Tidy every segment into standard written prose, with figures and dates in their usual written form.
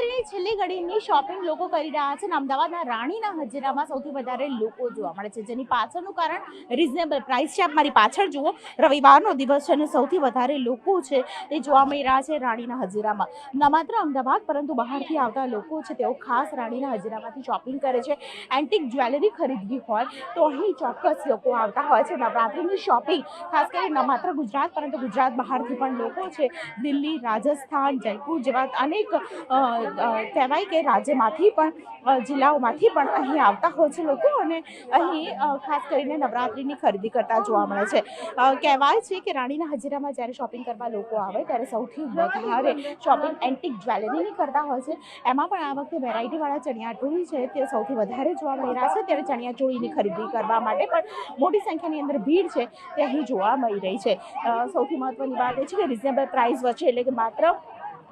નવરાત્રીની છેલ્લી ઘડીની શોપિંગ લોકો કરી રહ્યા છે અને અમદાવાદના રાણીના હજીરામાં સૌથી વધારે લોકો જોવા મળે છે, જેની પાછળનું કારણ રિઝનેબલ પ્રાઇસ છે. આપ મારી પાછળ જુઓ, રવિવારનો દિવસ છે અને સૌથી વધારે લોકો છે તે જોવા મળી રહ્યા છે રાણીના હજીરામાં. ન માત્ર અમદાવાદ પરંતુ બહારથી આવતા લોકો છે તેઓ ખાસ રાણીના હજીરામાંથી શોપિંગ કરે છે. એન્ટિક જ્વેલરી ખરીદવી હોય તો અહીં ચોક્કસ લોકો આવતા હોય છે. નવરાત્રીની શોપિંગ ખાસ કરીને ન માત્ર ગુજરાત પરંતુ ગુજરાત બહારથી પણ લોકો છે દિલ્હી, રાજસ્થાન, જયપુર જેવા અનેક કહેવાય કે રાજ્યમાંથી પણ જિલ્લાઓમાંથી પણ અહીં આવતા હોય છે લોકો અને અહીં ખાસ કરીને નવરાત્રિની ખરીદી કરતા જોવા મળે છે. કહેવાય છે કે રાણીના હજીરામાં જ્યારે શોપિંગ કરવા લોકો આવે ત્યારે સૌથી વધારે શોપિંગ એન્ટિક જ્વેલરીની કરતા હોય છે. એમાં પણ આ વખતે વેરાયટીવાળા ચણિયાચોળી છે તે સૌથી વધારે જોવા મળી રહ્યા છે. ત્યારે ચણિયાચોળીની ખરીદી કરવા માટે પણ મોટી સંખ્યાની અંદર ભીડ છે તે અહીં જોવા મળી રહી છે. સૌથી મહત્વની વાત એ છે કે રિઝનેબલ પ્રાઇસ વચ્ચે, એટલે કે માત્ર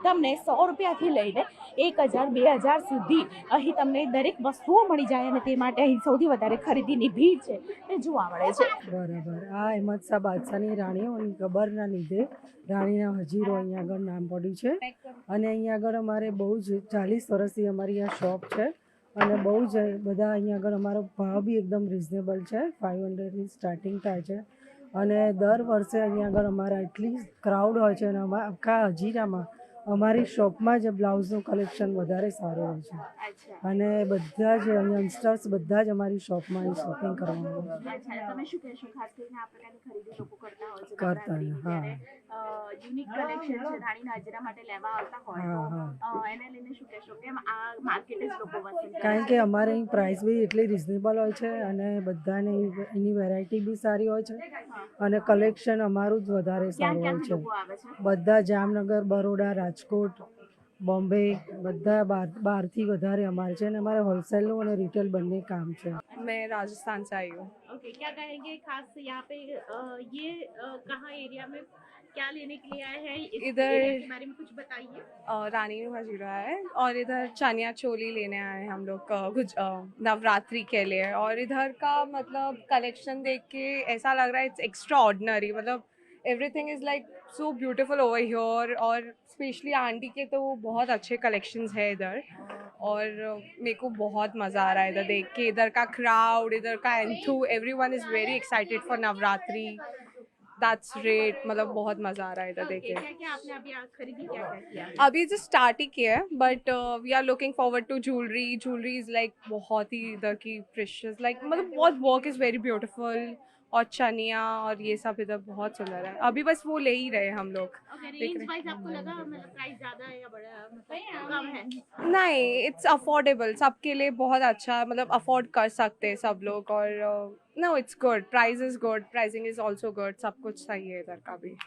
તમને 100 રૂપિયાથી લઈને 1000-2000 સુધી અહીં તમને દરેક વસ્તુઓ મળી જાય અને તે માટે અહીં સૌથી વધારે ખરીદીની ભીડ છે તે જોવા મળે છે. બરાબર. આ અહેમદ શાહ બાદશાહની રાણીઓની ખબરના લીધે રાણીના હજીરો અહીંયા આગળ નામ પડ્યું છે અને અહીંયા આગળ અમારે બહુ જ 40 વર્ષથી અમારી આ શોપ છે અને બહુ જ બધા અહીંયા આગળ અમારો ભાવ બી એકદમ રિઝનેબલ છે. 500થી સ્ટાર્ટિંગ થાય છે અને દર વર્ષે અહીંયા આગળ અમારા એટલી ક્રાઉડ હોય છે અને આખા હજીરામાં અમારી શોપમાં જ બ્લાઉઝનું કલેક્શન વધારે સારું હોય છે અને બધા જ યંગસ્ટર્સ બધા જ અમારી શોપમાં શોપિંગ કરવાનું તમે શું કહેશો, ખાસ કરીને આ પ્રકારની ખરીદી લોકો કરતા હોય છે કરતા હા યુનિક કલેક્શન છે રાણીના હજીરા માટે લેવા આવતા હોય તો એને લઈને શું કહેશો, કેમ આ માર્કેટ જ લોકો પસંદ કરે? કારણ કે અમારે અહીં પ્રાઇસ બી એટલી રિઝનેબલ હોય છે અને બધાને એની વેરાયટી બી સારી હોય છે અને કલેક્શન અમારું જ વધારે સારું હોય છે. બધા જામનગર, બરોડા, રાજકોટ, બોમ્બે બધા બહારથી વધારે અમારે છે અને અમારે હોલસેલનું અને रिटेल બંને કામ છે. मैं राजस्थान से आई हूँ। ओके, क्या कहेंगे खास यहाँ पे ये कहाँ एरिया में क्या लेने के लिए आए हैं, इस इधर एरिया के बारे में कुछ बताइए. रानी हजीरा है और इधर चनिया चोली लेने आए हैं हम लोग कुछ नवरात्रि के लिए और इधर का मतलब कलेक्शन देख के ऐसा लग रहा है इट्स एक्स्ट्रा ऑर्डिनरी, मतलब everything is like so beautiful over here और स्पेशली आंटी के तो बहुत अच्छे कलेक्शंस है इधर और मेरे को बहुत मज़ा आ रहा है इधर देख के. इधर का क्राउड, इधर का enthu, everyone is very excited for Navratri. That's great, मतलब बहुत मज़ा आ रहा है इधर देख के. क्या आपने अभी खरीदी क्या किया? अभी जो स्टार्ट ही किया है but we are looking forward to jewellery is like बहुत ही इधर की प्रेशियस, लाइक मतलब बहुत वर्क इज़ वेरी ब्यूटीफुल और चनिया और ये सब इधर बहुत सुंदर है. अभी बस वो ले ही रहे हम लोग. आपको लगा मतलब प्राइस ज्यादा है या बड़ा, मतलब कम है? नहीं, इट्स अफोर्डेबल, सबके लिए बहुत अच्छा, मतलब अफोर्ड कर सकते हैं सब लोग और no it's good, price is good, pricing is also good, सब कुछ सही है इधर का भी.